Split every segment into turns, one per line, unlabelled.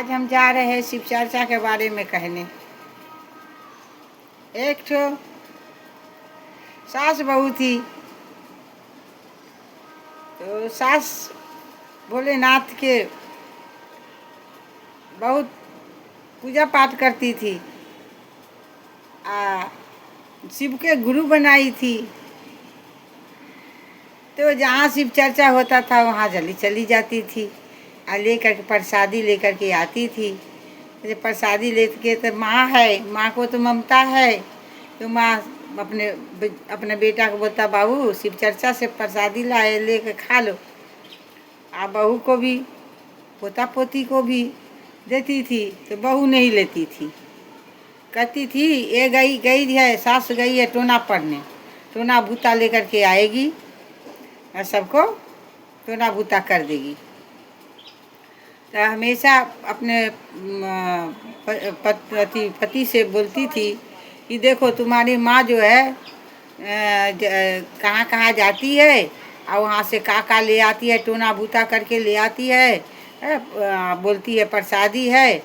आज हम जा रहे हैं शिव चर्चा के बारे में कहने। एक ठो सास बहू थी, तो सास भोलेनाथ के बहुत पूजा पाठ करती थी, शिव के गुरु बनाई थी। तो जहाँ शिव चर्चा होता था वहाँ जल्दी चली जाती थी और लेकर के प्रसादी लेकर के आती थी। जैसे प्रसादी लेके तो माँ है, माँ को तो ममता है, तो माँ अपने बेटा को बोलता, बाबू शिव चर्चा से प्रसादी लाए, लेकर खा लो। बहू को भी, पोता पोती को भी देती थी, तो बहू नहीं लेती थी। कहती थी ये गई है, सास गई है टोना पड़ने, टोना बूता लेकर के आएगी और सबको टोना बूता कर देगी। तो हमेशा अपने पति से बोलती थी कि देखो तुम्हारी माँ जो है कहाँ कहाँ जाती है और वहाँ से का ले आती है, टोना बूता करके ले आती है, बोलती है प्रसादी है,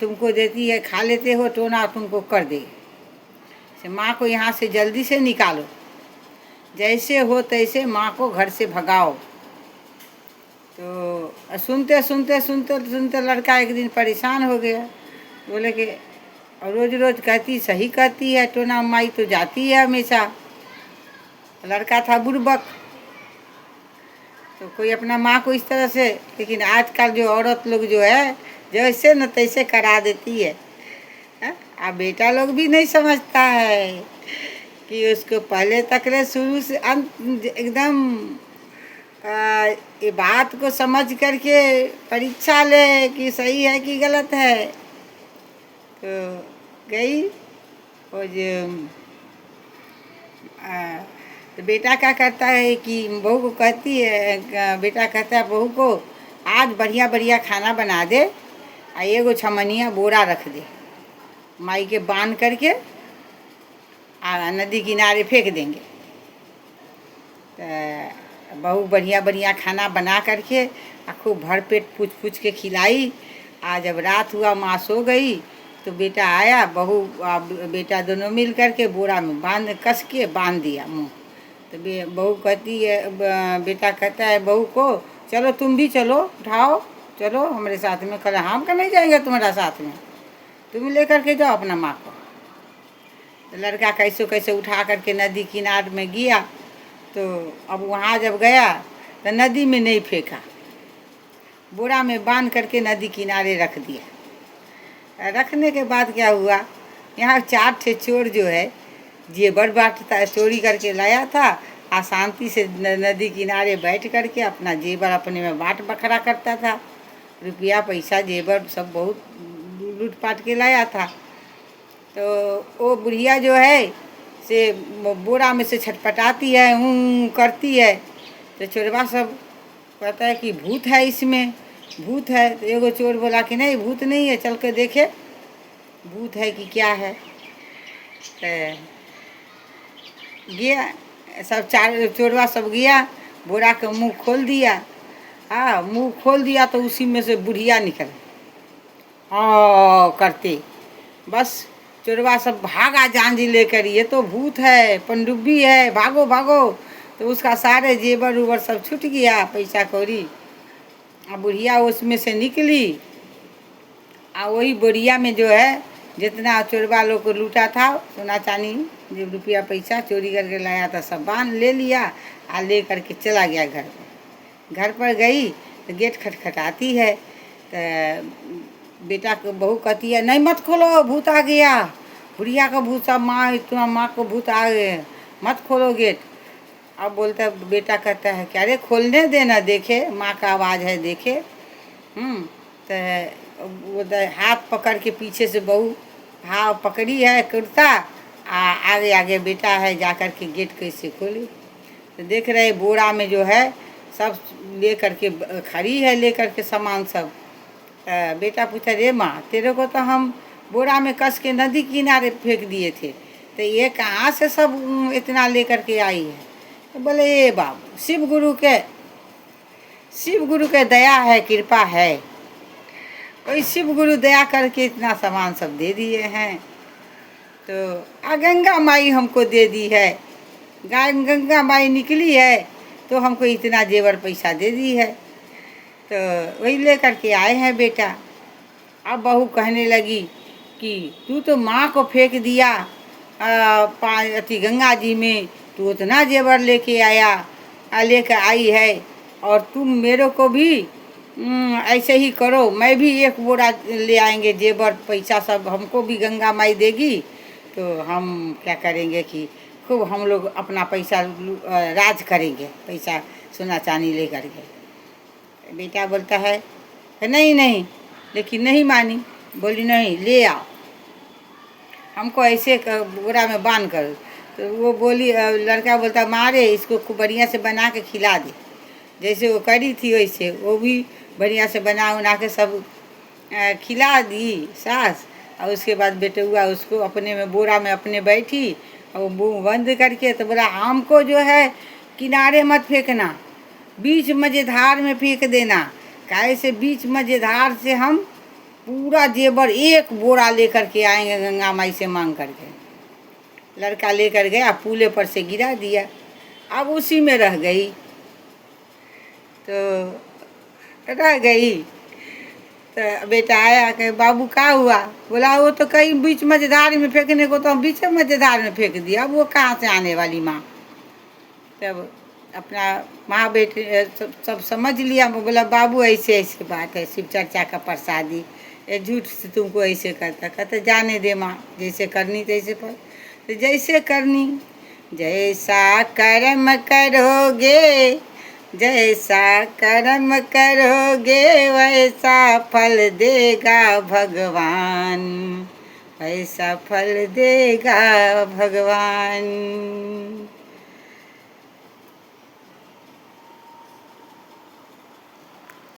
तुमको देती है, खा लेते हो, टोना तुमको कर दे। माँ को यहाँ से जल्दी से निकालो, जैसे हो तैसे माँ को घर से भगाओ। तो सुनते सुनते सुनते सुनते लड़का एक दिन परेशान हो गया। बोले कि रोज रोज कहती, सही कहती है, टोना माई तो जाती है हमेशा। लड़का था बुड़बक, तो कोई अपना माँ को इस तरह से, लेकिन आजकल जो औरत लोग जो है जैसे न तैसे करा देती है। अब बेटा लोग भी नहीं समझता है कि उसको पहले तकले शुरू से अंत एकदम ये बात को समझ करके परीक्षा ले कि सही है कि गलत है। तो गई और तो बेटा क्या करता है कि बहू को कहती है, बेटा कहता है बहू को, आज बढ़िया बढ़िया खाना बना दे और एगो छमनिया बोरा रख दे, माई के बांध करके नदी किनारे फेंक देंगे। तो बहू बढ़िया बढ़िया खाना बना करके खूब भर पेट पूछ पूछ के खिलाई। आज जब रात हुआ, माँ सो गई, तो बेटा आया, बहू बेटा दोनों मिल करके बोरा में कस के बांध दिया मुँह। तो बहू कहती है, बेटा कहता है बहू को, चलो तुम भी चलो, उठाओ चलो हमारे साथ में। कल हम का नहीं जाएंगे तुम्हारा साथ में, तुम लेकर के जाओ अपना माँ को। तो लड़का कैसे कैसे उठा करके नदी किनारे में गया। तो अब वहाँ जब गया तो नदी में नहीं फेंका, बोरा में बांध करके नदी किनारे रख दिया। रखने के बाद क्या हुआ, यहाँ 4 ठे चोर जो है जेबर बांटता चोरी करके लाया था, शांति से नदी किनारे बैठ करके अपना जेबर अपने में बांट बखरा करता था। रुपया पैसा जेबर सब बहुत लूट पाट के लाया था। तो वो बुढ़िया जो है से बोरा में से छटपटाती है, करती है। तो चोरवा सब कहता है कि भूत है इसमें, भूत है। तो एगो चोर बोला कि नहीं भूत नहीं है, चल के देखे भूत है कि क्या है। तो गया, सब 4 चोरवा सब गया, बोरा का मुंह खोल दिया। मुंह खोल दिया तो उसी में से बुढ़िया निकल करते, बस चोरवा सब भागा जांजी लेकर, ये तो भूत है, पनडुब्बी है, भागो भागो। तो उसका सारे जेबर उबर सब छूट गया, पैसा कौड़ी। बुढ़िया उसमें से निकली, वही बोरिया में जो है जितना चोरवा लोग को लूटा था, सोना चांदी जो रुपया पैसा चोरी करके लाया था, सब बांध ले लिया और ले करके चला गया घर पर। घर पर गई तो गेट खटखटाती है। तो बेटा को बहू कहती है, नहीं मत खोलो, भूत आ गया, बुढ़िया का भूत, सब माँ तुम्हारा माँ को भूत आ गए, मत खोलो गेट। अब बोलता बेटा कहता है क्या, अरे खोलने देना, देखे माँ का आवाज़ है देखे। तो वो हाथ पकड़ के पीछे से बहू पकड़ी है कुर्ता, आगे आगे बेटा है, जा कर के गेट कैसे खोली। तो देख रहे बोरा में जो है सब ले करके खड़ी है, ले करके सामान सब। बेटा पूछा, रे माँ तेरे को तो हम बोरा में कस के नदी किनारे फेंक दिए थे, तो ये कहाँ से सब इतना ले करके आई है। तो बोले ये बाबू शिव गुरु के दया है, कृपा है, कोई शिव गुरु दया करके इतना सामान सब दे दिए हैं। तो गंगा माई हमको दे दी है, गंगा माई निकली है तो हमको इतना जेवर पैसा दे दी है। तो वही लेकर के आए हैं बेटा। अब बहू कहने लगी कि तू तो माँ को फेंक दिया गंगा जी में, तू उतना जेवर लेके लेकर आई है, और तुम मेरे को भी ऐसे ही करो, मैं भी एक बोरा ले आएंगे जेवर, पैसा सब हमको भी गंगा माई देगी तो हम क्या करेंगे कि खूब हम लोग अपना पैसा राज करेंगे, पैसा सोना चांदी ले करके। बेटा बोलता है नहीं नहीं, लेकिन नहीं मानी, बोली नहीं ले आओ, हमको ऐसे बोरा में बांध कर। तो वो बोली, लड़का बोलता मारे इसको खूब बढ़िया से बना के खिला दे, जैसे वो करी थी वैसे वो भी बढ़िया से बना उना के सब खिला दी सास। और उसके बाद बेटे हुआ उसको अपने में बोरा में अपने बैठी और मुँह बंद करके, तो बोला हमको जो है किनारे मत फेंकना, बीच मझधार में फेंक देना, काहे से बीच मझधार से हम पूरा जेवर एक बोरा लेकर के आएंगे गंगा माई से मांग करके। लड़का लेकर गया, पुले पर से गिरा दिया, अब उसी में रह गई। तो रह गई तो बेटा आया कि बाबू क्या हुआ? बोला वो तो कहीं बीच मझधार में फेंकने को, तो हम बीच मझधार में फेंक दिया, अब वो कहाँ से आने वाली माँ। तब अपना माँ बेटे सब समझ लिया। बोला बाबू ऐसे ऐसे बात है, शिव चर्चा का प्रसादी, ये झूठ से तुमको ऐसे करता। कहते जाने दे माँ, जैसे करनी तैसे पर, तो जैसे करनी, जैसा कर्म करोगे, जैसा कर्म करोगे वैसा फल देगा भगवान, वैसा फल देगा भगवान।